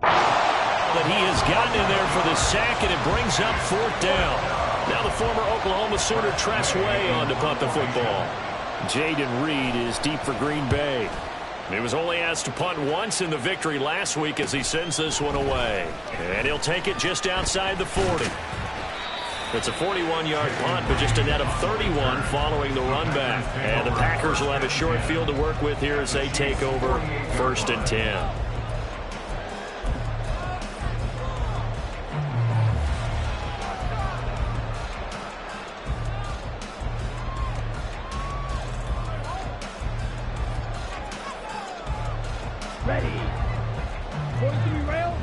That he has gotten in there for the sack, and it brings up 4th down. Now the former Oklahoma Sooner Tress Way on to punt the football. Jaden Reed is deep for Green Bay. He was only asked to punt once in the victory last week as he sends this one away. And he'll take it just outside the 40. It's a 41-yard punt, but just a net of 31 following the run back. And the Packers will have a short field to work with here as they take over 1st and 10. Ready. 43 rail.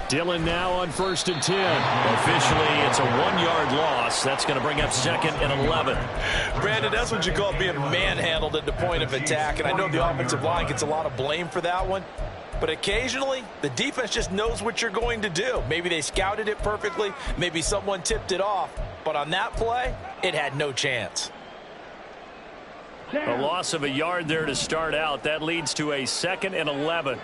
Dillon now on 1st and 10. Officially, it's a 1-yard loss. That's going to bring up 2nd and 11. Brandon, that's what you call being manhandled at the point of attack. And I know the offensive line gets a lot of blame for that one. But occasionally, the defense just knows what you're going to do. Maybe they scouted it perfectly. Maybe someone tipped it off. But on that play, it had no chance. A loss of a yard there to start out. That leads to a 2nd and 11.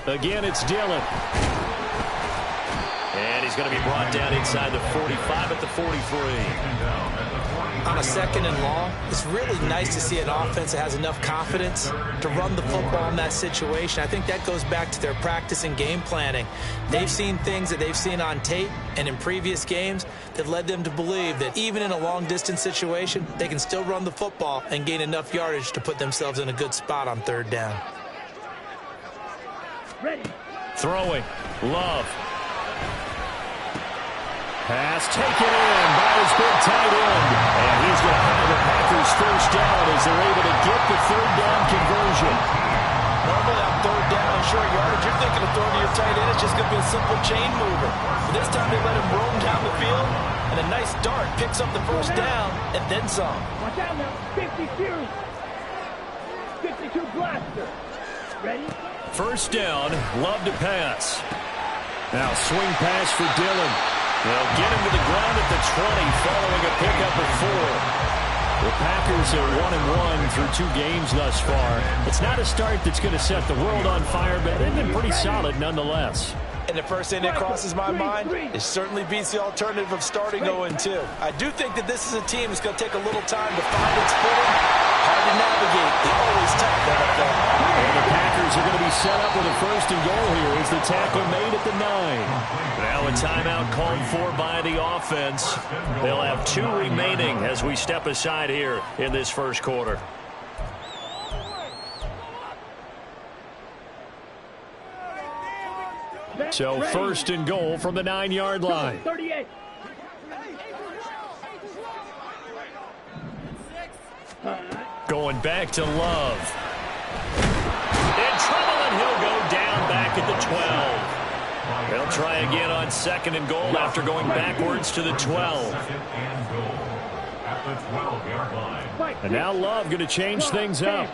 Again, it's Dillon. And he's going to be brought down inside the 45 at the 43. On a 2nd and long, it's really nice to see an offense that has enough confidence to run the football in that situation. I think that goes back to their practice and game planning. They've seen things that they've seen on tape and in previous games that led them to believe that even in a long-distance situation, they can still run the football and gain enough yardage to put themselves in a good spot on 3rd down. Ready. Throwing. Love. Pass taken in by his big tight end. And he's going to have the Packers 1st down as they're able to get the 3rd down conversion. Normally on 3rd down and short yardage, you're thinking of throwing to your tight end. It's just going to be a simple chain mover. But this time they let him roam down the field, and a nice dart picks up the 1st down and then some. Watch out now. 50 Fury. 52 Blaster. Ready? 1st down. Love to pass. Now swing pass for Dillon. They'll get him to the ground at the 20 following a pickup of 4. The Packers are 1-1 through 2 games thus far. It's not a start that's going to set the world on fire, but they've been pretty solid nonetheless. And the first thing that crosses my mind is certainly beats the alternative of starting 0-2. I do think that this is a team that's going to take a little time to find its footing. Hard to navigate. They always tough that up there. And the Packers are going to be set up with a 1st and goal here as the tackle made at the 9. Now a timeout called for by the offense. They'll have 2 remaining as we step aside here in this 1st quarter. So 1st and goal from the 9-yard line. 38. Going back to Love. In trouble, and he'll go down back at the 12. They'll try again on 2nd and goal after going backwards to the 12. And now Love going to change things up.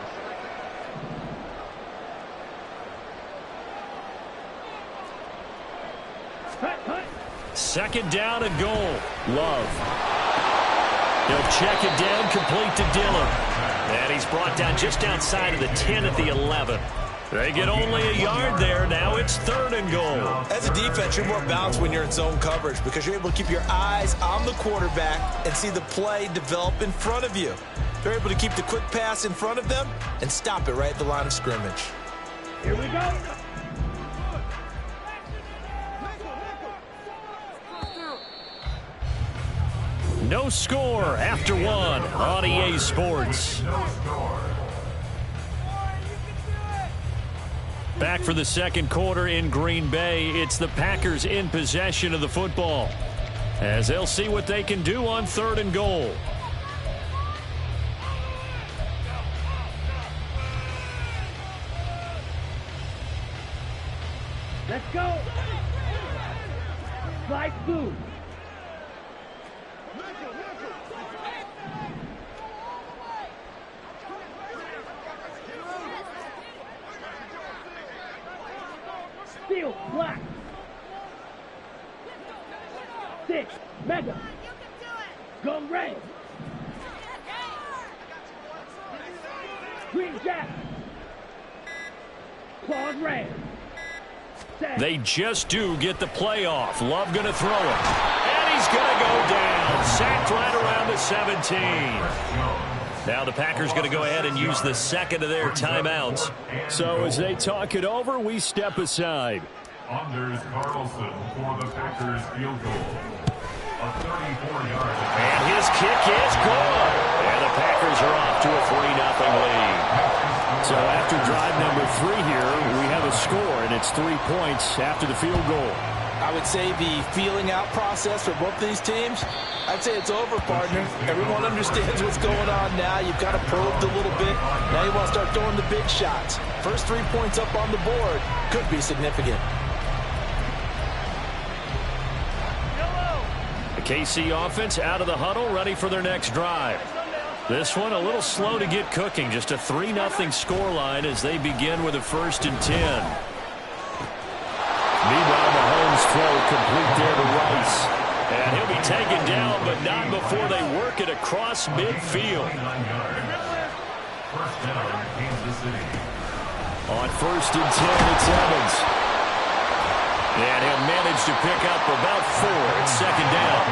Second down and goal. Love. He'll check it down, complete to Dillon. And he's brought down just outside of the 10 at the 11. They get only a yard there. Now it's 3rd and goal. As a defense, you're more balanced when you're in zone coverage because you're able to keep your eyes on the quarterback and see the play develop in front of you. They're able to keep the quick pass in front of them and stop it right at the line of scrimmage. Here we go. No score after 1 on EA Sports. Back for the 2nd quarter in Green Bay. It's the Packers in possession of the football as they'll see what they can do on 3rd and goal. Let's go. Slide through. Steel, black. 6, mega. Go red. Green jack. Claws red. They just do get the play off. Love going to throw it. And he's going to go down. Sacked right around the 17. Now the Packers going to go ahead and use the second of their timeouts. So as they talk it over, we step aside. Anders Carlson for the Packers field goal. A 34-yard. And his kick is good. And the Packers are off to a 3-0 lead. So after drive number 3 here, we have a score, and it's 3 points after the field goal. I would say the feeling out process for both these teams, I'd say it's over, partner. Everyone understands what's going on now. You've got to probed a little bit. Now you want to start throwing the big shots. First 3 points up on the board could be significant. The KC offense out of the huddle, ready for their next drive. This one a little slow to get cooking. Just a 3-0 scoreline as they begin with a 1st and 10. Meanwhile, Mahomes throw complete there to Rice. And he'll be taken down, but not before they work it across midfield. First down, Kansas City. On 1st and 10, it's Evans. And he'll manage to pick up about 4. It's 2nd down.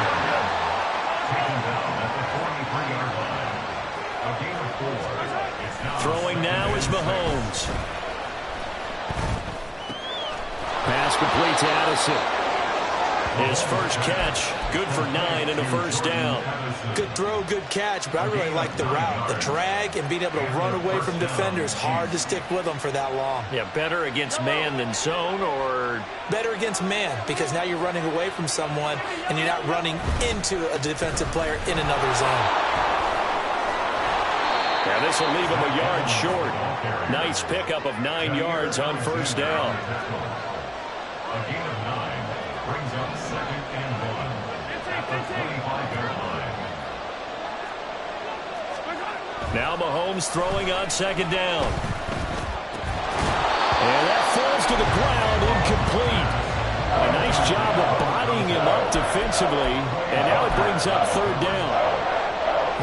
Taken down at the 43-yard line. A gain of 4. It's now Throwing now is Mahomes. Pass complete to Addison. His first catch, good for 9 and a 1st down. Good throw, good catch, but I really like the route. The drag and being able to run away from defenders, hard to stick with them for that long. Yeah, better against man than zone, or better against man, because now you're running away from someone and you're not running into a defensive player in another zone. Yeah, this will leave him a yard short. Nice pickup of 9 yards on 1st down. a gain of 9. Brings up 2nd and 1 at the 25-yard line. Now Mahomes throwing on 2nd down. And that falls to the ground, incomplete. A nice job of bodying him up defensively, and now it brings up 3rd down.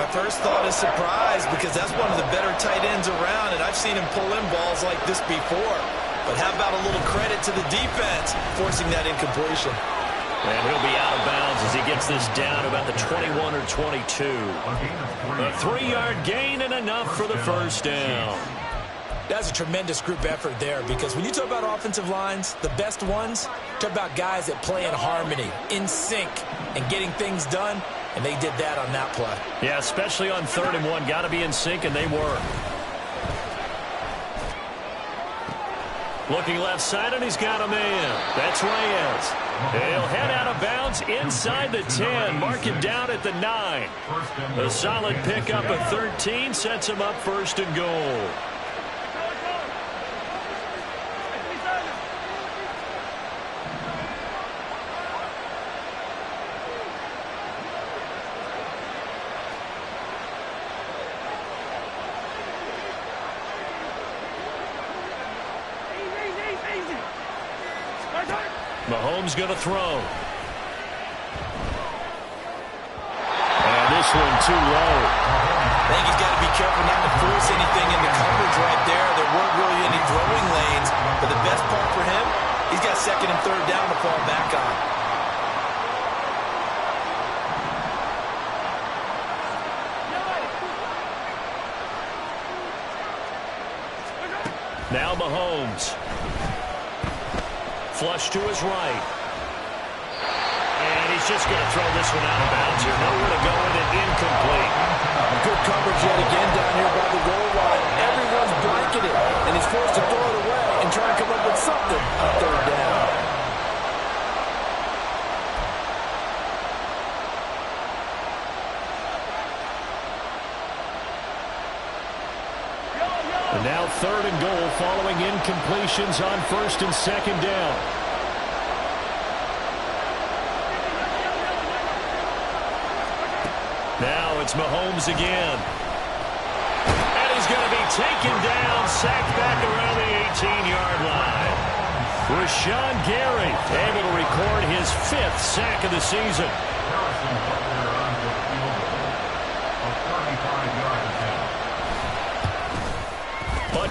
My first thought is surprise, because that's one of the better tight ends around, and I've seen him pull in balls like this before. But how about a little credit to the defense forcing that incompletion? And he'll be out of bounds as he gets this down about the 21 or 22. A 3-yard gain and enough for the 1st down. That's a tremendous group effort there, because when you talk about offensive lines, the best ones, talk about guys that play in harmony, in sync, and getting things done, and they did that on that play. Yeah, especially on 3rd and 1. Got to be in sync, and they were. Looking left side, and he's got a man. That's Reyes. He'll head out of bounds inside the 10. Mark him down at the 9. A solid pickup of 13 sets him up 1st and goal. Mahomes going to throw. And this one too low. I think he's got to be careful not to force anything into coverage right there. There weren't really any throwing lanes. But the best part for him, he's got 2nd and 3rd down to fall back on. Now Mahomes. Flush to his right. And he's just going to throw this one out of bounds here. Nowhere to go with it, incomplete. Good coverage yet again down here by the goal line. Everyone's blanketed, and he's forced to throw it away and try and come up with something on 3rd down. And now 3rd and goal following incompletions on 1st and 2nd down. Now it's Mahomes again. And he's going to be taken down, sacked back around the 18-yard line. Rashawn Gary able to record his 5th sack of the season.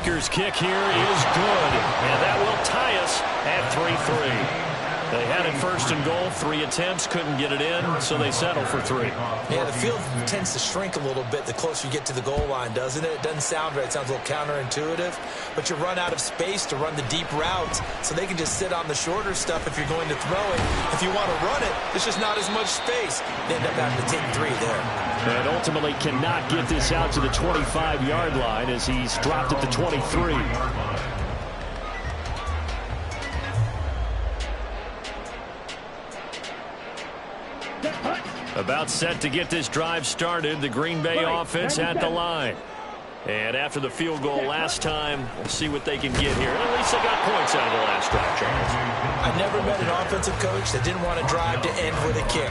Kicker kick here is good, and that will tie us at 3-3. They had it first and goal, 3 attempts, couldn't get it in, so they settle for 3. Yeah, the field tends to shrink a little bit the closer you get to the goal line, doesn't it? It doesn't sound right. It sounds a little counterintuitive, but you run out of space to run the deep routes, so they can just sit on the shorter stuff if you're going to throw it. If you want to run it, there's just not as much space. They end up having to take 3 there. And ultimately cannot get this out to the 25-yard line as he's dropped at the 23. About set to get this drive started. The Green Bay offense at the line. And after the field goal last time, we'll see what they can get here. At least they got points out of the last drive, Charles. I never met an offensive coach that didn't want to drive to end with a kick.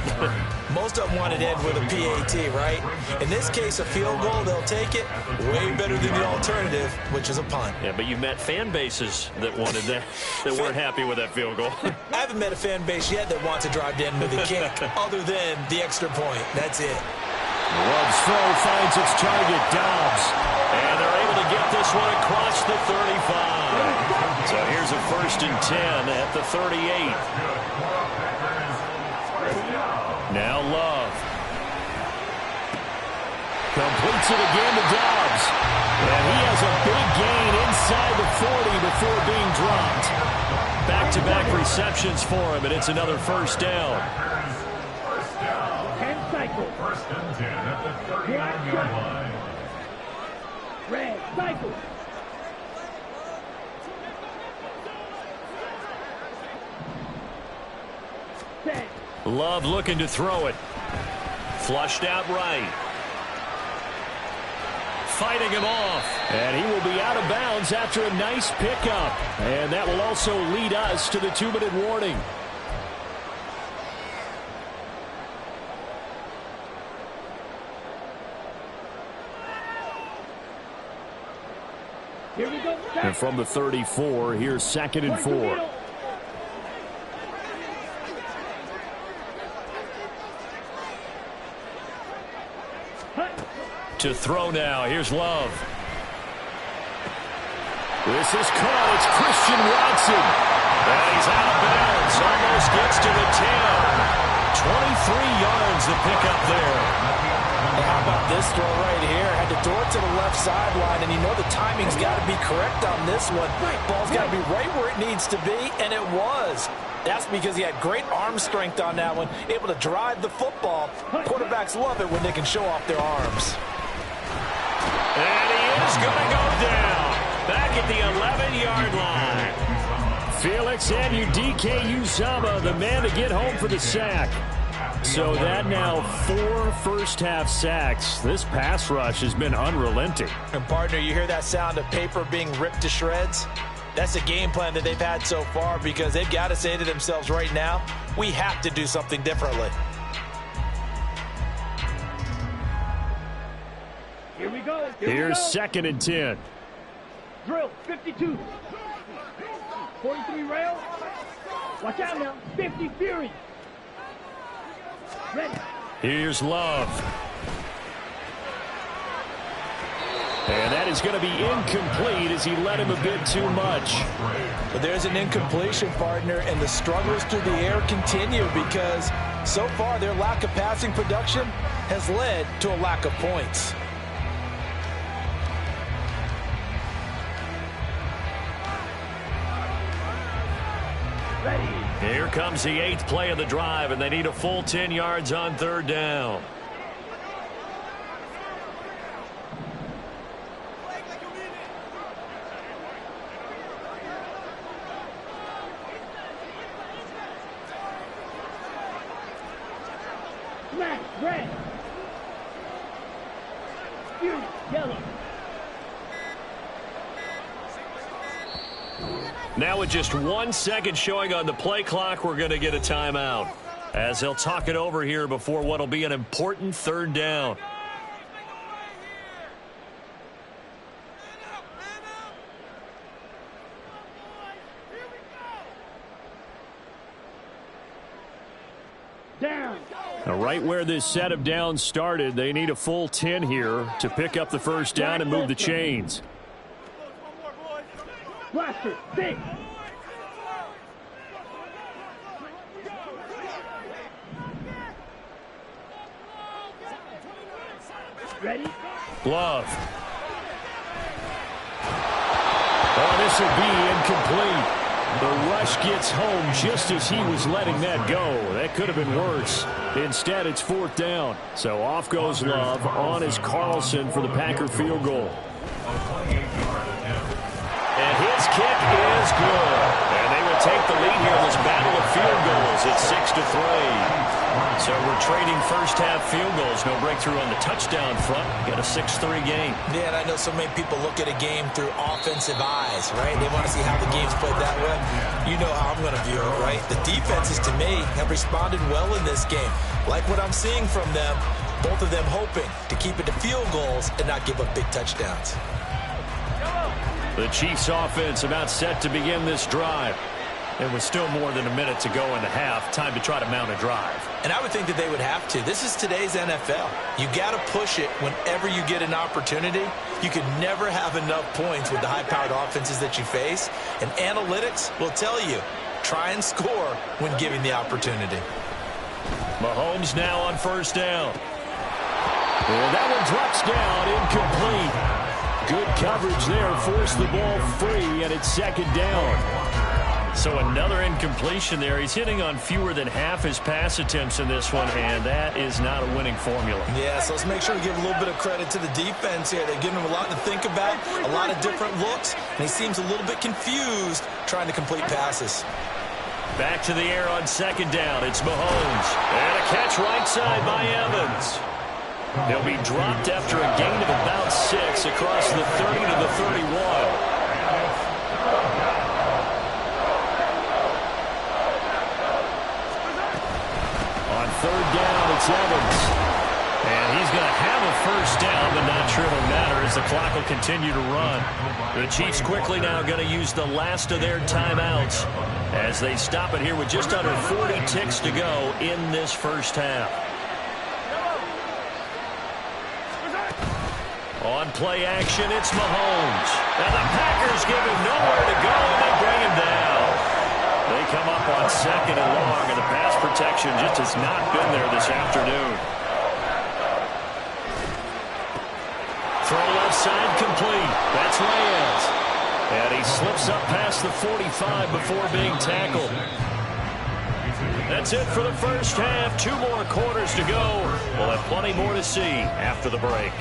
Most of them wanted to end with a PAT, right? In this case, a field goal, they'll take it. Way better than the alternative, which is a punt. Yeah, but you met fan bases that wanted that, that weren't happy with that field goal. I haven't met a fan base yet that wants to drive to end with a kick, other than the extra point. That's it. Love's throw finds its target, Dobbs. And they're able to get this one across the 35. So here's a 1st and 10 at the 38. Now Love. Completes it again to Dobbs. And he has a big gain inside the 40 before being dropped. Back-to-back receptions for him, and it's another 1st down. 10 cycles. 1st and 10 at the 39-yard line. Red cycle. Set. Love looking to throw it. Flushed out right. Fighting him off. And he will be out of bounds after a nice pickup. And that will also lead us to the 2-minute warning. Here we go. And from the 34, here's 2nd and 4. To throw now. Here's Love. This is caught. It's Christian Watson. And he's out of bounds. Almost gets to the 10. 23 yards the pickup there. How about this throw right here? Had to throw it to the left sideline, and you know the timing's got to be correct on this one. Ball's got to be right where it needs to be, and it was. That's because he had great arm strength on that one, able to drive the football. Quarterbacks love it when they can show off their arms. And he is going to go down. Back at the 11-yard line. Felix Anudike-Uzomah, the man to get home for the sack. So that now 4 first-half sacks. This pass rush has been unrelenting. And, partner, you hear that sound of paper being ripped to shreds? That's the game plan that they've had so far because they've got to say to themselves right now, we have to do something differently. Here we go. Here's 2nd and 10. Drill, 52. 43 rail. Watch out now. 50 Fury. Ready. Here's Love. And that is going to be incomplete as he led him a bit too much. But there's an incompletion, partner, and the struggles through the air continue because so far their lack of passing production has led to a lack of points. Ready. Here comes the 8th play of the drive, and they need a full 10 yards on 3rd down. Smash. Red. Fury. Yellow. Now with just 1 second showing on the play clock, we're going to get a timeout as they'll talk it over here before what will be an important 3rd down. Down. Now right where this set of downs started, they need a full 10 here to pick up the 1st down and move the chains. Blaster, think. Ready? Love. Oh, this will be incomplete. The rush gets home just as he was letting that go. That could have been worse. Instead, it's 4th down. So off goes Love. On is Carlson for the Packer field goal. And his kick is good. And they will take the lead here in this battle of field goals. It's 6-3. So we're trading first-half field goals. No breakthrough on the touchdown front. Got a 6-3 game. Yeah, and I know so many people look at a game through offensive eyes, right? They want to see how the game's played that way. You know how I'm going to view it, right? The defenses, to me, have responded well in this game. Like what I'm seeing from them, both of them hoping to keep it to field goals and not give up big touchdowns. The Chiefs offense about set to begin this drive. And with still more than a minute to go in the half, time to try to mount a drive. And I would think that they would have to. This is today's NFL. You got to push it whenever you get an opportunity. You could never have enough points with the high-powered offenses that you face. And analytics will tell you, try and score when given the opportunity. Mahomes now on 1st down. And that one drops down, incomplete. Good coverage there, forced the ball free, and it's 2nd down. So another incompletion there. He's hitting on fewer than half his pass attempts in this one, and that is not a winning formula. Yeah, so let's make sure we give a little bit of credit to the defense here. They've given him a lot to think about, a lot of different looks, and he seems a little bit confused trying to complete passes. Back to the air on 2nd down. It's Mahomes. And a catch right side by Evans. He'll be dropped after a gain of about 6 across the 30 to the 31. On 3rd down, it's Evans. And he's going to have a 1st down, but not sure it'll matter as the clock will continue to run. The Chiefs quickly now going to use the last of their timeouts as they stop it here with just under 40 ticks to go in this first half. On play action, it's Mahomes. And the Packers give him nowhere to go, and they bring him down. They come up on 2nd and long, and the pass protection just has not been there this afternoon. Throw left side complete. That's Reyes. And he slips up past the 45 before being tackled. That's it for the first half. 2 more quarters to go. We'll have plenty more to see after the break.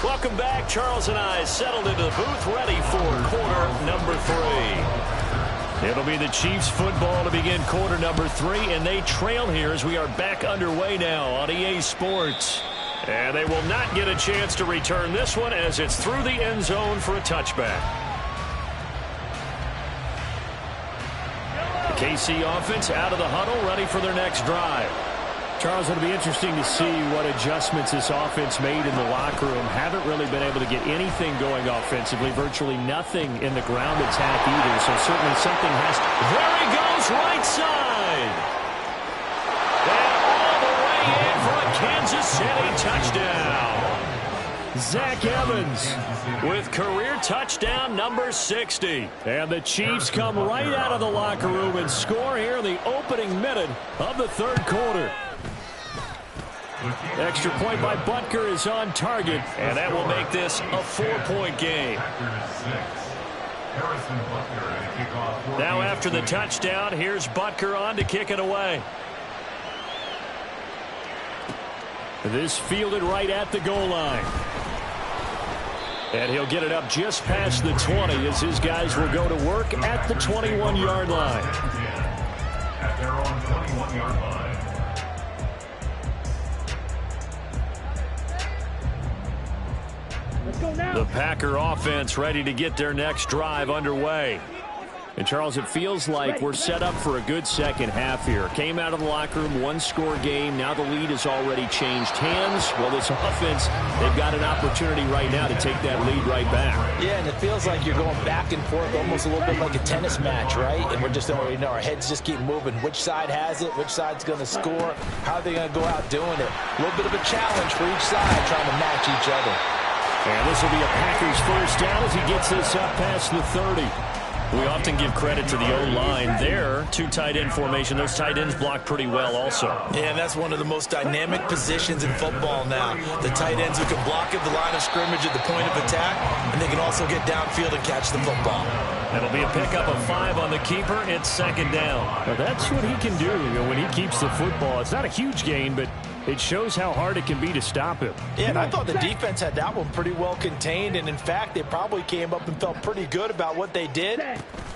Welcome back. Charles and I settled into the booth, ready for quarter number 3. It'll be the Chiefs football to begin quarter number 3, and they trail here as we are back underway now on EA Sports. And they will not get a chance to return this one as it's through the end zone for a touchback. The KC offense out of the huddle, ready for their next drive. Charles, it'll be interesting to see what adjustments this offense made in the locker room. Haven't really been able to get anything going offensively. Virtually nothing in the ground attack either. So certainly something has to... There he goes, right side. And all the way in for a Kansas City touchdown. Zach Evans with career touchdown number 60. And the Chiefs come right out of the locker room and score here in the opening minute of the 3rd quarter. Extra point by Butker is on target, and that will make this a 4-point game. Now after the touchdown, here's Butker on to kick it away. This fielded right at the goal line. And he'll get it up just past the 20 as his guys will go to work at the 21-yard line. At their own 21-yard line. Let's go now. The Packer offense ready to get their next drive underway. And, Charles, it feels like we're set up for a good second half here. Came out of the locker room, one-score game. Now the lead has already changed hands. Well, this offense, they've got an opportunity right now to take that lead right back. Yeah, and it feels like you're going back and forth, almost a little bit like a tennis match, right? And we're just, our heads just keep moving. Which side has it? Which side's going to score? How are they going to go out doing it? A little bit of a challenge for each side, trying to match each other. And this will be a Packers first down as he gets this up past the 30. We often give credit to the O-line there. Two tight end formation. Those tight ends block pretty well also. Yeah, and that's one of the most dynamic positions in football now. The tight ends who can block at the line of scrimmage at the point of attack, and they can also get downfield and catch the football. That'll be a pickup of 5 on the keeper. It's second down. Now that's what he can do, when he keeps the football. It's not a huge gain, but it shows how hard it can be to stop him. Yeah, and I thought the defense had that one pretty well contained, and in fact, they probably came up and felt pretty good about what they did.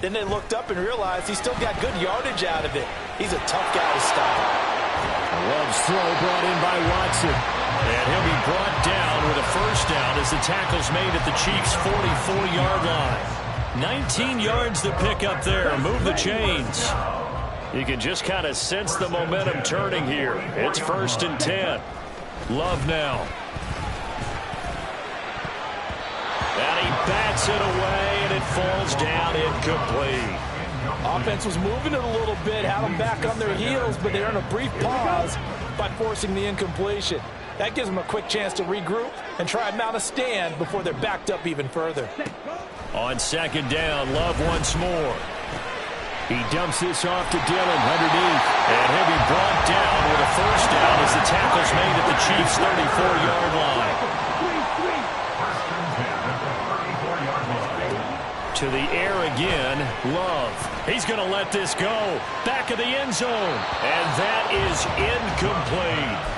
Then they looked up and realized he still got good yardage out of it. He's a tough guy to stop. Love's throw brought in by Watson. And he'll be brought down with a first down as the tackle's made at the Chiefs' 44-yard line. 19 yards to pick up there. Move the chains. You can just kind of sense the momentum turning here. It's 1st and 10. Love now. And he bats it away, and it falls down incomplete. Offense was moving it a little bit, had them back on their heels, but they're in a brief pause by forcing the incompletion. That gives them a quick chance to regroup and try and mount a stand before they're backed up even further. On second down, Love once more. He dumps this off to Dillon underneath. And he'll be brought down with a first down as the tackle's made at the Chiefs' 34-yard line. To the air again, Love. He's going to let this go. Back of the end zone. And that is incomplete.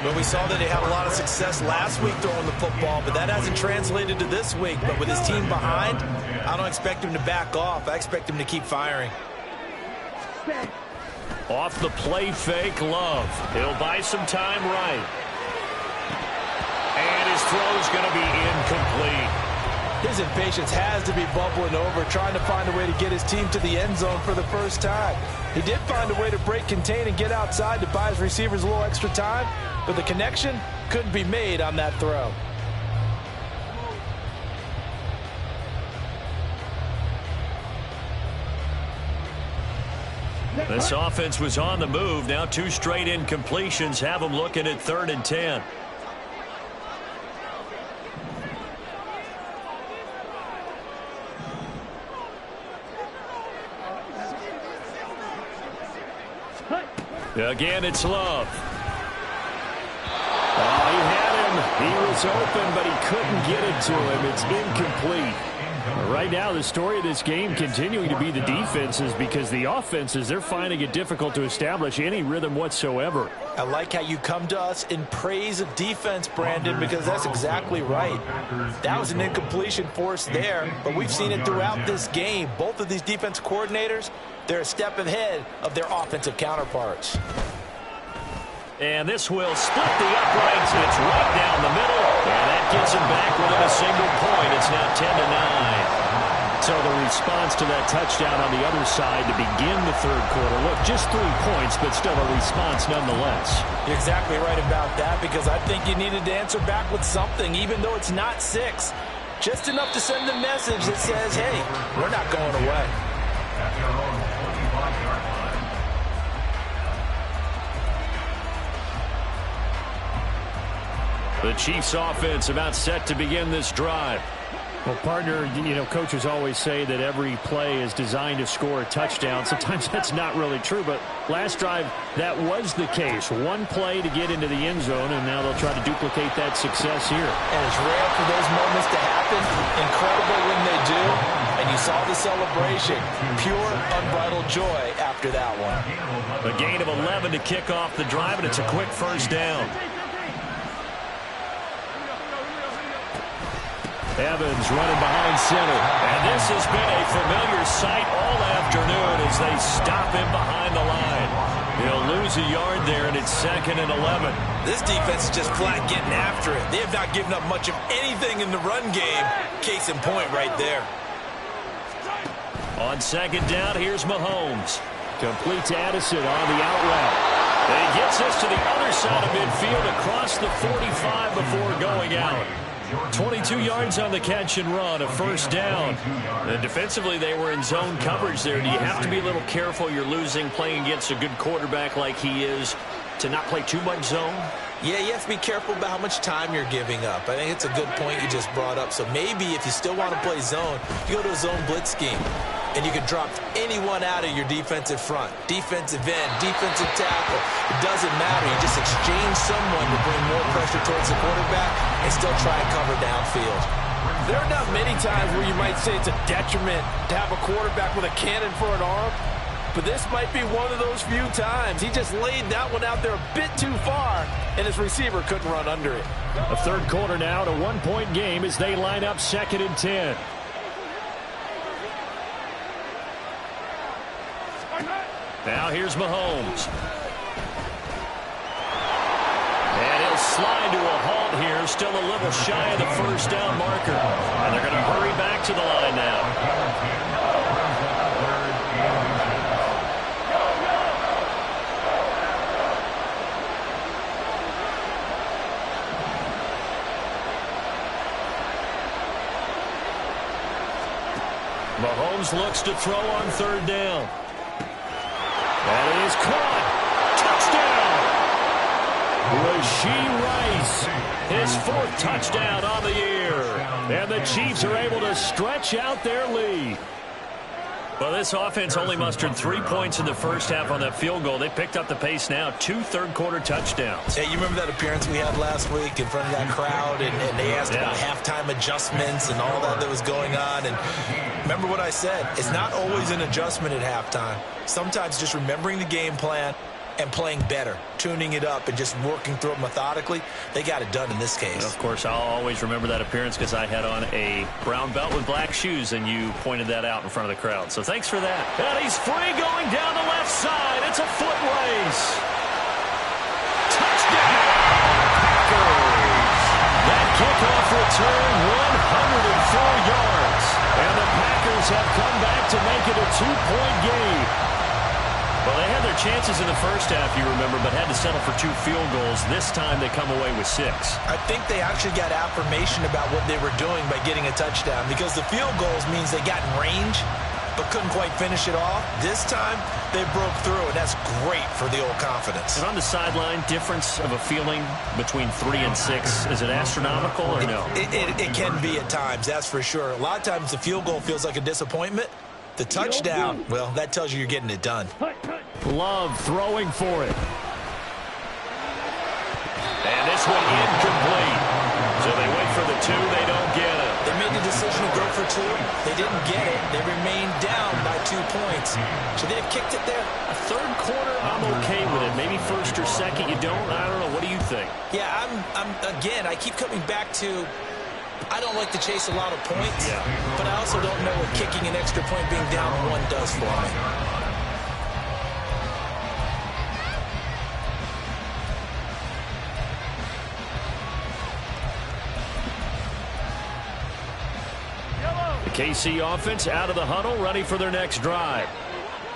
Well, we saw that they had a lot of success last week throwing the football, but that hasn't translated to this week. But with his team behind, I don't expect him to back off. I expect him to keep firing. Off the play fake, Love. He'll buy some time right. And his throw's going to be incomplete. His impatience has to be bubbling over, trying to find a way to get his team to the end zone for the first time. He did find a way to break, contain, and get outside to buy his receivers a little extra time, but the connection couldn't be made on that throw. This offense was on the move. Now 2 straight incompletions have them looking at 3rd and 10. Again, it's Love. Oh, he had him. He was open, but he couldn't get it to him. It's incomplete. Right now, the story of this game continuing to be the defenses, because the offenses, they're finding it difficult to establish any rhythm whatsoever. I like how you come to us in praise of defense, Brandon, because that's exactly right. That was an incompletion forced there, but we've seen it throughout this game. Both of these defense coordinators, they're a step ahead of their offensive counterparts. And this will split the uprights. It's right down the middle. And that gets him back within a single point. It's now 10-9. So the response to that touchdown on the other side to begin the third quarter. Look, just 3 points, but still a response nonetheless. You're exactly right about that, because I think you needed to answer back with something, even though it's not 6. Just enough to send a message that says, hey, we're not going away. The Chiefs offense about set to begin this drive. Well, partner, coaches always say that every play is designed to score a touchdown. Sometimes that's not really true, but last drive, that was the case. 1 play to get into the end zone, and now they'll try to duplicate that success here. And it's rare for those moments to happen. Incredible when they do. And you saw the celebration. Pure, unbridled joy after that one. A gain of 11 to kick off the drive, and it's a quick first down. Evans running behind center. And this has been a familiar sight all afternoon as they stop him behind the line. He'll lose a yard there, and it's 2nd and 11. This defense is just flat getting after it. They have not given up much of anything in the run game. Case in point right there. On second down, here's Mahomes. Complete to Addison on the out route. And he gets us to the other side of midfield across the 45 before going out. 22 yards on the catch and run, a first down. And defensively, they were in zone coverage there. Do you have to be a little careful? You're losing playing against a good quarterback like he is to not play too much zone? Yeah, you have to be careful about how much time you're giving up. I think it's a good point you just brought up. So maybe if you still want to play zone, you go to a zone blitz scheme. And you can drop anyone out of your defensive front. Defensive end, defensive tackle. It doesn't matter. You just exchange someone to bring more pressure towards the quarterback and still try and cover downfield. There are not many times where you might say it's a detriment to have a quarterback with a cannon for an arm. But this might be one of those few times. He just laid that one out there a bit too far, and his receiver couldn't run under it. A third quarter now, a one-point game as they line up 2nd and 10. Now here's Mahomes. And he'll slide to a halt here, still a little shy of the first down marker. And they're going to hurry back to the line now. Mahomes looks to throw on third down. That is caught. Touchdown. Rashee Rice, his 4th touchdown on the year. And the Chiefs are able to stretch out their lead. Well, this offense only mustered 3 points in the first half on that field goal. They picked up the pace now, 2 third-quarter touchdowns. Hey, you remember that appearance we had last week in front of that crowd, and they asked about halftime adjustments and all that was going on. And remember what I said, it's not always an adjustment at halftime. Sometimes just remembering the game plan and playing better, tuning it up and just working through it methodically. They got it done in this case. Of course, I'll always remember that appearance because I had on a brown belt with black shoes, and you pointed that out in front of the crowd. So thanks for that. And he's free going down the left side. It's a foot race. Touchdown, Packers. That kickoff return, 104 yards. And the Packers have come back to make it a 2-point game. Well, they had their chances in the first half, you remember, but had to settle for 2 field goals. This time they come away with 6. I think they actually got affirmation about what they were doing by getting a touchdown, because the field goals means they got in range but couldn't quite finish it off. This time they broke through, and that's great for the old confidence. And on the sideline, difference of a feeling between 3 and 6, is it astronomical or no? It can be at times, that's for sure. A lot of times the field goal feels like a disappointment. The touchdown, well, that tells you you're getting it done. Love throwing for it. And this one incomplete. So they wait for the 2, they don't get it. They made the decision to go for 2. They didn't get it. They remained down by 2 points. Should they have kicked it there? A third quarter, I'm okay with it. Maybe first or second, you don't. I don't know. What do you think? Yeah, again, I keep coming back to, I don't like to chase a lot of points, but I also don't know what kicking an extra point being down 1 does for me. The KC offense out of the huddle, ready for their next drive.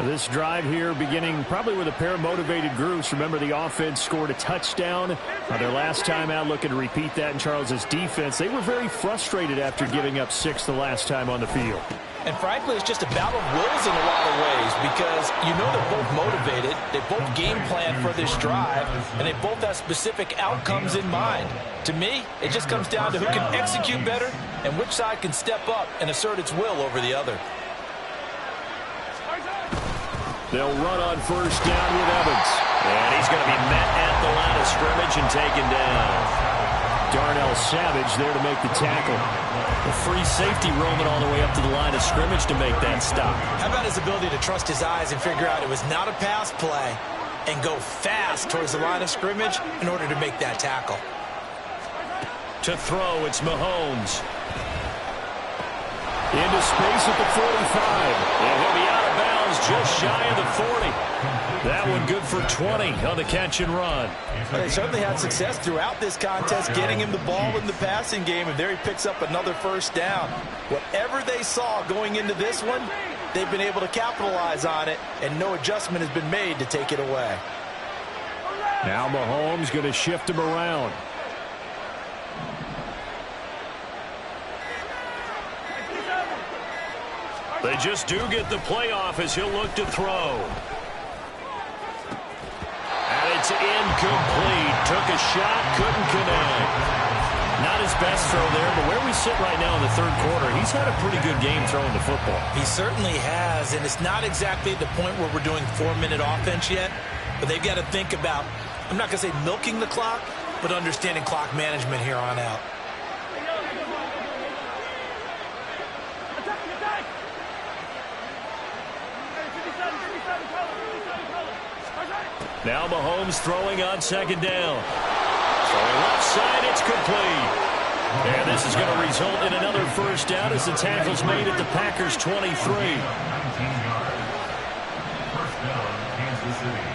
This drive here beginning probably with a pair of motivated groups. Remember, the offense scored a touchdown their last time out, looking to repeat that in Charles's defense. They were very frustrated after giving up 6 the last time on the field. And frankly, it's just a battle of wills in a lot of ways, because you know they're both motivated, they both game plan for this drive, and they both have specific outcomes in mind. To me, it just comes down to who can execute better and which side can step up and assert its will over the other. They'll run on first down with Evans. And he's going to be met at the line of scrimmage and taken down. Darnell Savage there to make the tackle. The free safety roaming all the way up to the line of scrimmage to make that stop. How about his ability to trust his eyes and figure out it was not a pass play and go fast towards the line of scrimmage in order to make that tackle. To throw, it's Mahomes. Into space at the 45. And he'll be out of bounds just shy of the 40. That one good for 20 on the catch and run. Well, they certainly had success throughout this contest getting him the ball in the passing game, and there he picks up another first down. Whatever they saw going into this one, they've been able to capitalize on it, and no adjustment has been made to take it away. Now Mahomes going to shift him around. They just do get the playoff as he'll look to throw. And it's incomplete. Took a shot, couldn't connect. Not his best throw there, but where we sit right now in the third quarter, he's had a pretty good game throwing the football. He certainly has, and it's not exactly the point where we're doing 4-minute offense yet, but they've got to think about, I'm not going to say milking the clock, but understanding clock management here on out. Now Mahomes throwing on second down. Throwing left side, it's complete. And this is going to result in another first down as the tackle's made at the Packers' 23. 19 yards. First down, Kansas City.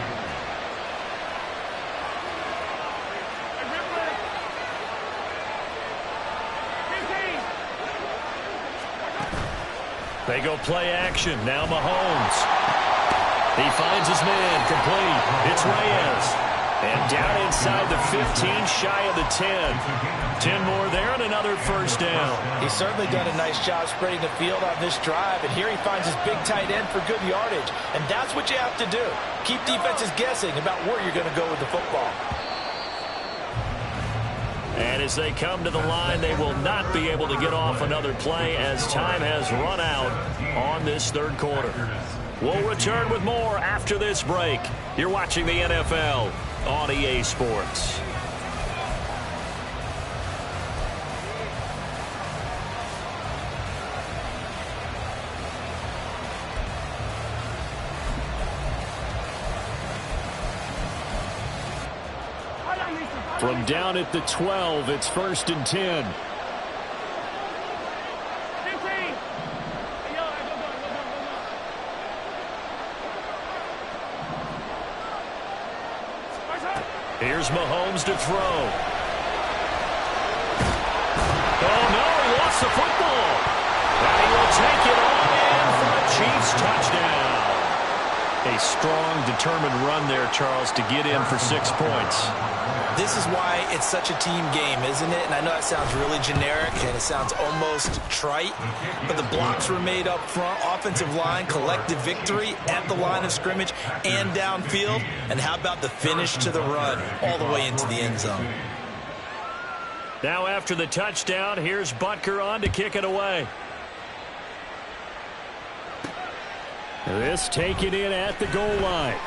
They go play action. Now Mahomes. He finds his man, complete. It's Reyes. And down inside the 15, shy of the 10. 10 more there and another first down. He's certainly done a nice job spreading the field on this drive, and here he finds his big tight end for good yardage. And that's what you have to do. Keep defenses guessing about where you're going to go with the football. And as they come to the line, they will not be able to get off another play as time has run out on this third quarter. We'll return with more after this break. You're watching the NFL on EA Sports. From down at the 12, it's 1st and 10. Here's Mahomes to throw. Oh, no, he lost the football. And he will take it all in for a Chiefs touchdown. A strong, determined run there, Charles, to get in for 6 points. This is why it's such a team game, isn't it? And I know that sounds really generic and it sounds almost trite, but the blocks were made up front, offensive line, collective victory at the line of scrimmage and downfield. And how about the finish to the run all the way into the end zone? Now after the touchdown, here's Butker on to kick it away. This taken in at the goal line.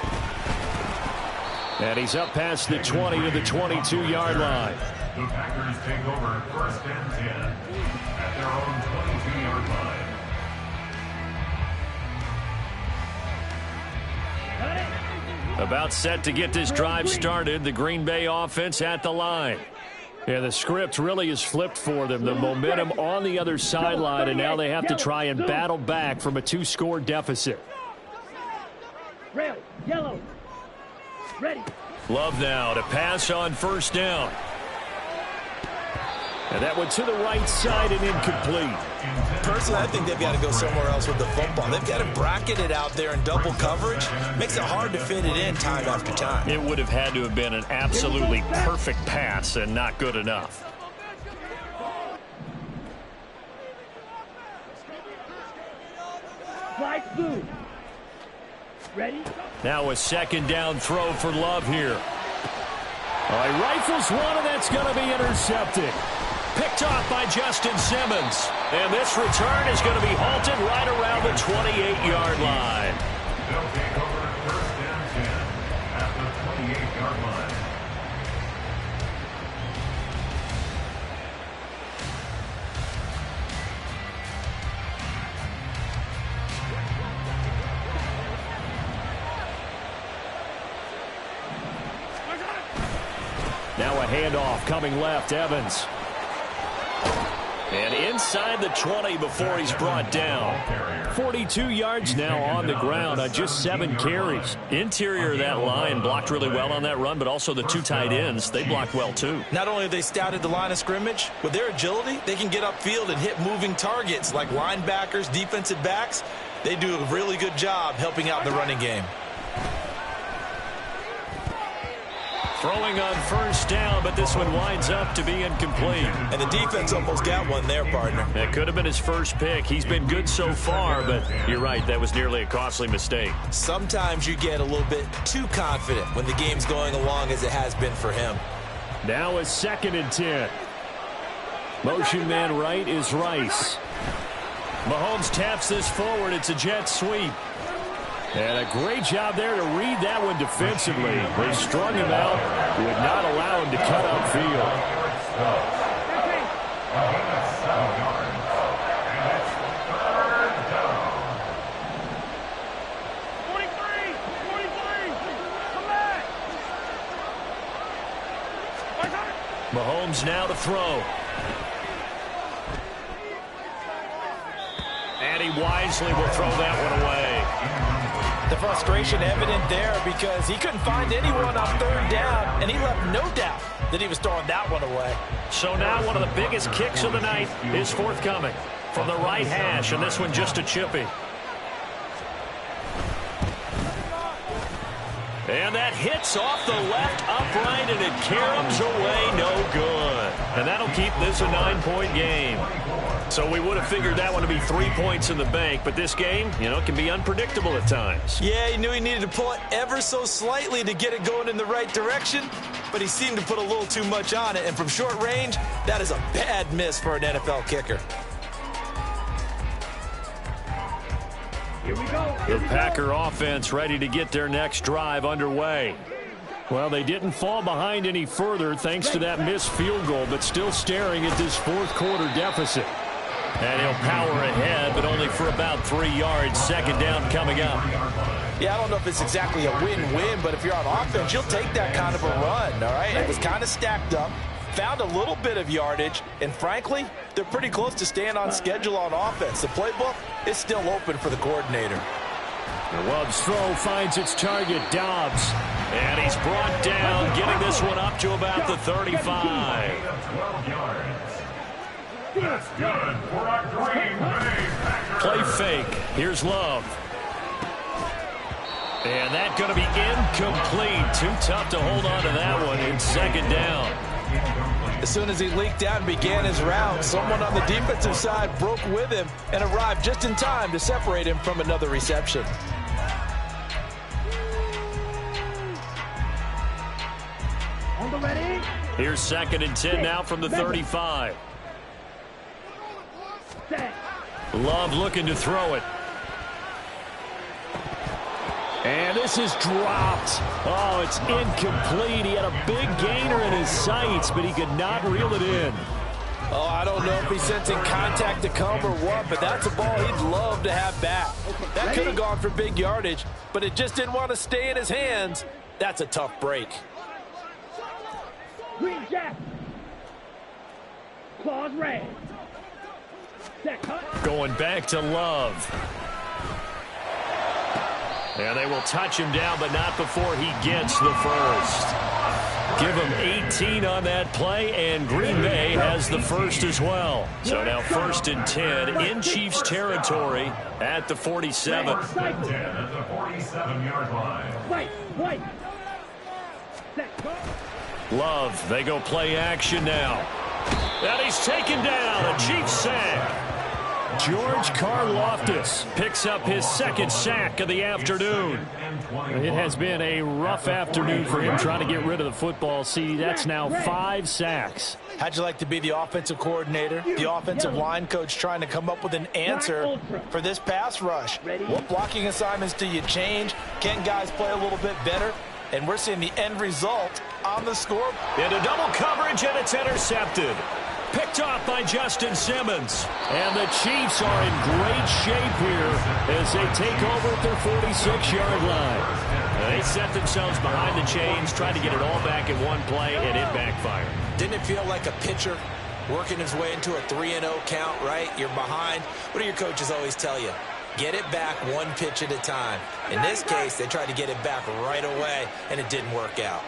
And he's up past the 20 to the 22-yard line. The Packers take over 1st and 10 at their own 22-yard line. About set to get this drive started, the Green Bay offense at the line. Yeah, the script really is flipped for them. The momentum on the other sideline, and now they have to try and battle back from a 2-score deficit. Red, yellow. Ready. Love now to pass on 1st down. And that went to the right side and incomplete. Personally, I think they've got to go somewhere else with the football. They've got to bracket it out there in double coverage. Makes it hard to fit it in time after time. It would have had to have been an absolutely perfect pass and not good enough. Fly blue. Ready? Now a 2nd down throw for Love here. He rifles one, and that's going to be intercepted. Picked off by Justin Simmons. And this return is going to be halted right around the 28-yard line. They'll take over 1st and 10 at the 28-yard line. Now a handoff coming left, Evans. And inside the 20 before he's brought down. 42 yards now on the ground on just 7 carries. Interior of that line blocked really well on that run, but also the 2 tight ends, they blocked well too. Not only have they scouted the line of scrimmage, with their agility, they can get upfield and hit moving targets like linebackers, defensive backs. They do a really good job helping out the running game. Throwing on first down, but this one winds up to be incomplete. And the defense almost got one there, partner. That could have been his first pick. He's been good so far, but you're right, that was nearly a costly mistake. Sometimes you get a little bit too confident when the game's going along as it has been for him. Now a 2nd and 10. Motion man right is Rice. Mahomes taps this forward. It's a jet sweep. And a great job there to read that one defensively. They strung him out, would not allow him to cut upfield. Mahomes now to throw. And he wisely will throw that one away. The frustration evident there because he couldn't find anyone on 3rd down, and he left no doubt that he was throwing that one away. So now one of the biggest kicks of the night is forthcoming from the right hash, and this one just a chippy. And that hits off the left upright, and it caroms away, no good. And that'll keep this a 9-point game. So we would have figured that one to be 3 points in the bank, but this game, can be unpredictable at times. Yeah, he knew he needed to pull it ever so slightly to get it going in the right direction, but he seemed to put a little too much on it, and from short range, that is a bad miss for an NFL kicker. Here we go. The Packer offense ready to get their next drive underway. Well, they didn't fall behind any further thanks to that missed field goal, but still staring at this 4th quarter deficit. And he'll power ahead, but only for about 3 yards. 2nd down coming up. Yeah, I don't know if it's exactly a win-win, but if you're on offense, you'll take that kind of a run, all right? It was kind of stacked up, found a little bit of yardage, and frankly, they're pretty close to staying on schedule on offense. The playbook is still open for the coordinator. Love's throw finds its target, Dobbs. And he's brought down, getting this one up to about the 35. 12 yards. That's good for a Green Bay Packers. Play fake. Here's Love. And that's going to be incomplete. Too tough to hold on to that one. It's 2nd down. As soon as he leaked out and began his route, someone on the defensive side broke with him and arrived just in time to separate him from another reception. On the ready. Here's 2nd and 10 now from the 35. Set. Love looking to throw it. And this is dropped. Oh, it's incomplete. He had a big gainer in his sights, but he could not reel it in. Oh, I don't know if he's sensing contact to come or what, but that's a ball he'd love to have back. That could have gone for big yardage, but it just didn't want to stay in his hands. That's a tough break. Green Jack. Claws red. Set cut. Going back to Love. And they will touch him down, but not before he gets the first. Give him 18 on that play, and Green Bay has the first as well. So now 1st and 10 in Chiefs territory at the 47. 10 at the 47-yard line. White. Set cut. Love, they go play action now. And he's taken down, a Chiefs sack. George Karlaftis picks up his 2nd sack of the afternoon. It has been a rough afternoon for him trying to get rid of the football. See, that's now 5 sacks. How'd you like to be the offensive coordinator, the offensive line coach trying to come up with an answer for this pass rush? What blocking assignments do you change? Can guys play a little bit better? And we're seeing the end result on the score. Into double coverage, and it's intercepted. Picked off by Justin Simmons. And the Chiefs are in great shape here as they take over at their 46-yard line. They set themselves behind the chains, tried to get it all back in one play, and it backfired. Didn't it feel like a pitcher working his way into a 3-0 count, right? You're behind. What do your coaches always tell you? Get it back one pitch at a time. In this case, they tried to get it back right away, and it didn't work out.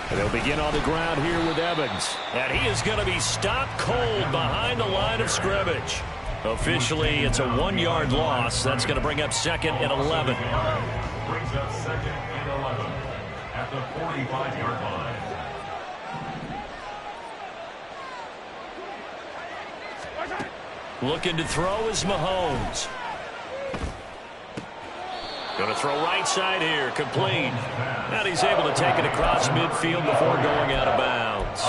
And they'll begin on the ground here with Evans. And he is going to be stopped cold behind the line of scrimmage. Officially, it's a 1-yard loss. That's going to bring up 2nd and 11. Brings up 2nd and 11 at the 45-yard line. Looking to throw is Mahomes. Going to throw right side here, complete. And he's able to take it across midfield before going out of bounds.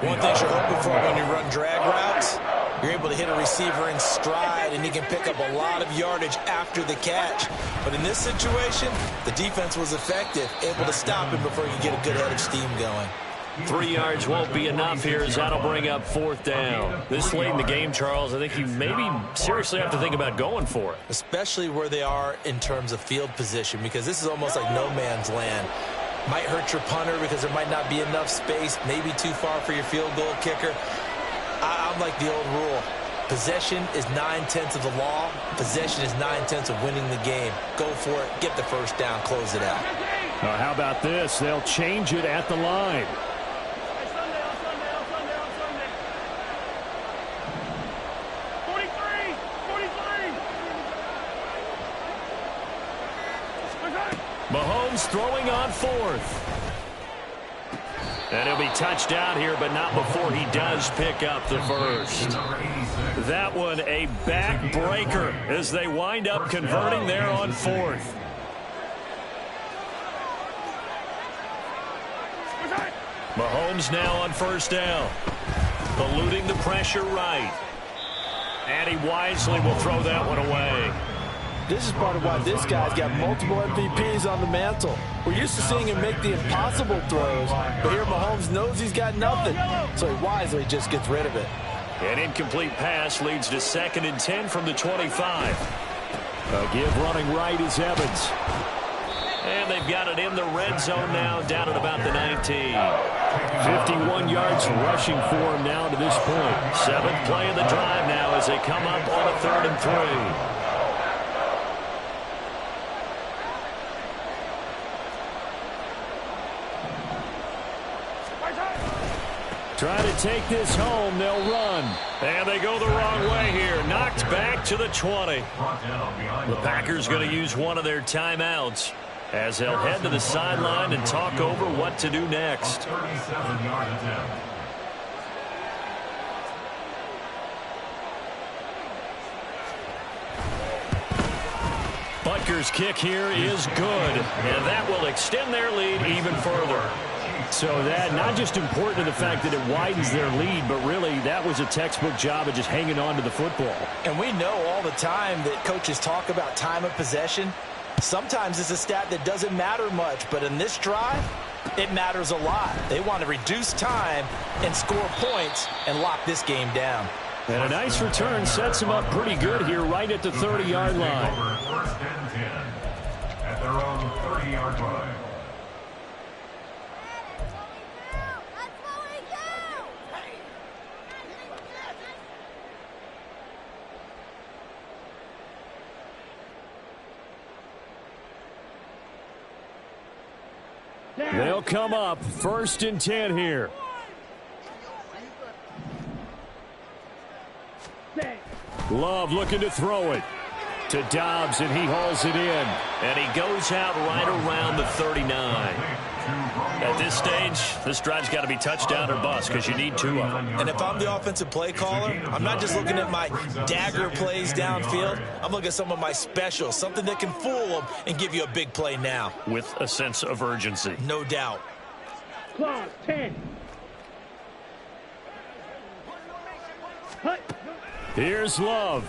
One thing you're hoping for when you run drag routes, you're able to hit a receiver in stride, and he can pick up a lot of yardage after the catch. But in this situation, the defense was effective, able to stop him before you get a good head of steam going. 3 yards won't be enough here as that'll bring up 4th down. This late in the game, Charles, I think you maybe seriously have to think about going for it. Especially where they are in terms of field position, because this is almost like no man's land. Might hurt your punter because there might not be enough space, maybe too far for your field goal kicker. I'm like the old rule. Possession is 9/10 of the law. Possession is 9/10 of winning the game. Go for it, get the first down, close it out. How about this? They'll change it at the line. Mahomes throwing on 4th. And he'll be touched down here, but not before he does pick up the first. That one a backbreaker as they wind up converting there on 4th. Mahomes now on 1st down. Eluding the pressure right. And he wisely will throw that one away. This is part of why this guy's got multiple MVPs on the mantle. We're used to seeing him make the impossible throws, but here Mahomes knows he's got nothing, so he wisely just gets rid of it. An incomplete pass leads to 2nd and 10 from the 25. A give running right is Evans. And they've got it in the red zone now, down at about the 19. 51 yards rushing for him now to this point. 7th play of the drive now as they come up on a 3rd and 3. Try to take this home, they'll run. And they go the wrong way here. Knocked back to the 20. The Packers going to use one of their timeouts as they'll head to the sideline and talk over what to do next. 37-yard attempt. Butker's kick here is good, and that will extend their lead even further. So that not just important to the fact that it widens their lead, but really that was a textbook job of just hanging on to the football. And we know all the time that coaches talk about time of possession. Sometimes it's a stat that doesn't matter much, but in this drive, it matters a lot. They want to reduce time and score points and lock this game down. And a nice return sets him up pretty good here right at the 30-yard line. 1st and 10 at their own 30-yard line. They'll come up 1st and 10 here. Love looking to throw it to Dobbs, and he hauls it in. And he goes out right around the 39. At this stage, this drive's got to be touchdown or bust because you need 2 of them. And if I'm the offensive play caller, I'm not just looking at my dagger plays downfield. I'm looking at some of my specials, something that can fool them and give you a big play now. With a sense of urgency. No doubt. Clock, 10. Hut. Here's Love.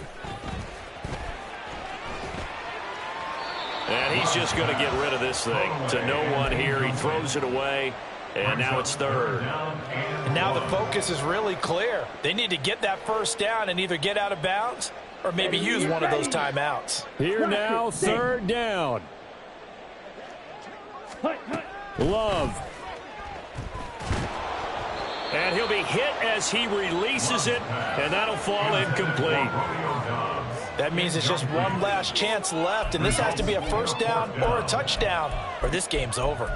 And he's just going to get rid of this thing. To no one here. He throws it away. And now it's 3rd. And now the focus is really clear. They need to get that 1st down and either get out of bounds or maybe use one of those timeouts. Here now, 3rd down. Love. And he'll be hit as he releases it, and that'll fall incomplete. That means it's just one last chance left, and this has to be a 1st down or a touchdown, or this game's over.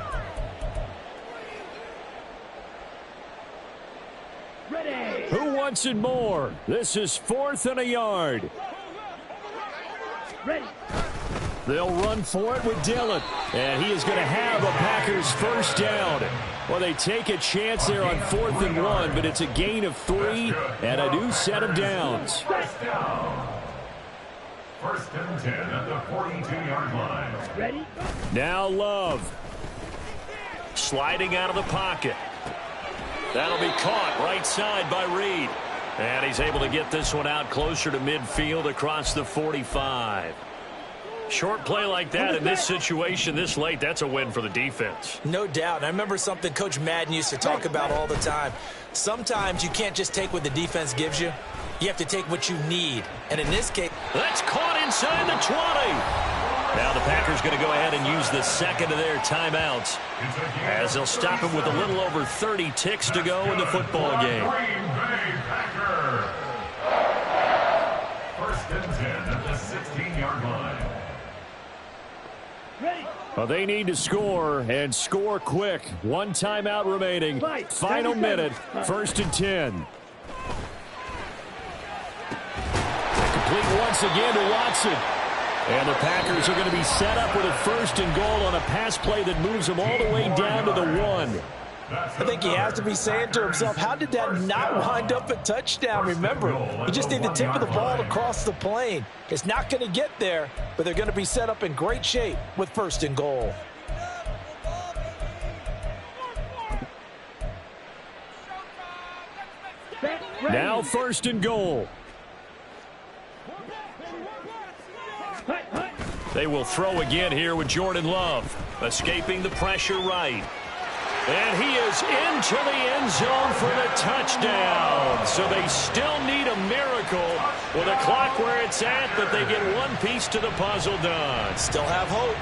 Ready. Who wants wants it more. This is 4th and a yard. Ready. They'll run for it with Dillon. And he is going to have a Packers first down. Well, they take a chance there on 4th and 1, but it's a gain of 3 and a new set of downs. First down. 1st and 10 at the 42-yard line. Ready. Now Love. Sliding out of the pocket. That'll be caught right side by Reed. And he's able to get this one out closer to midfield across the 45. Short play like that in this situation this late, that's a win for the defense. No doubt. I remember something Coach Madden used to talk about all the time. Sometimes you can't just take what the defense gives you. You have to take what you need. And in this case, that's caught inside the 20. Now the Packers going to go ahead and use the second of their timeouts as they'll stop him with a little over 30 ticks to go in the football game. Green Bay Packers. 1st and 10 at the 16-yard line. Ready. Well, they need to score and score quick. 1 timeout remaining. Final minute. 1st and 10. Complete once again to Watson. And the Packers are going to be set up with a 1st and goal on a pass play that moves them all the way down to the 1. I think he has to be saying to himself, how did that not wind up a touchdown? Remember, you just need the tip of the ball to cross the plane. It's not going to get there, but they're going to be set up in great shape with 1st and goal. Now 1st and goal. They will throw again here with Jordan Love. Escaping the pressure right. And he is into the end zone for the touchdown. So they still need a miracle with a clock where it's at, but they get one piece to the puzzle done. Still have hope.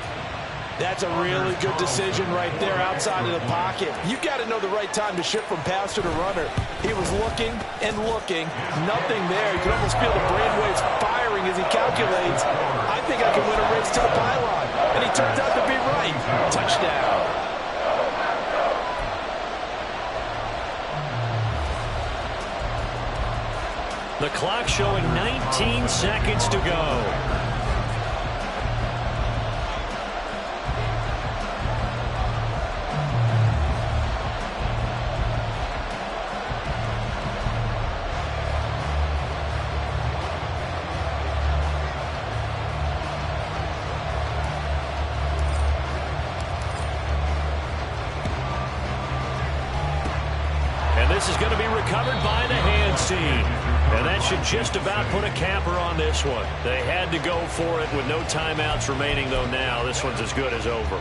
That's a really good decision right there outside of the pocket. You got to know the right time to shift from passer to runner. He was looking and looking. Nothing there. You can almost feel the brainwaves firing as he calculates. I think I can win a race to the pylon. And he turns out to be right. Touchdown. The clock showing 19 seconds to go. This is going to be recovered by the hands team. And that should just about put a capper on this one. They had to go for it with no timeouts remaining, though now this one's as good as over.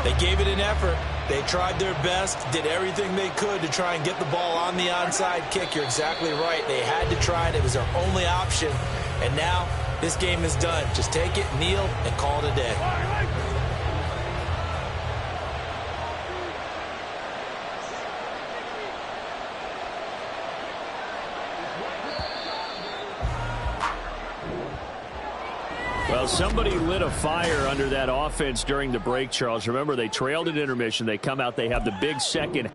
They gave it an effort. They tried their best, did everything they could to try and get the ball on the onside kick. You're exactly right. They had to try it. It was their only option. And now this game is done. Just take it, kneel, and call it a day. Well, somebody lit a fire under that offense during the break, Charles. Remember, they trailed at intermission. They come out, they have the big second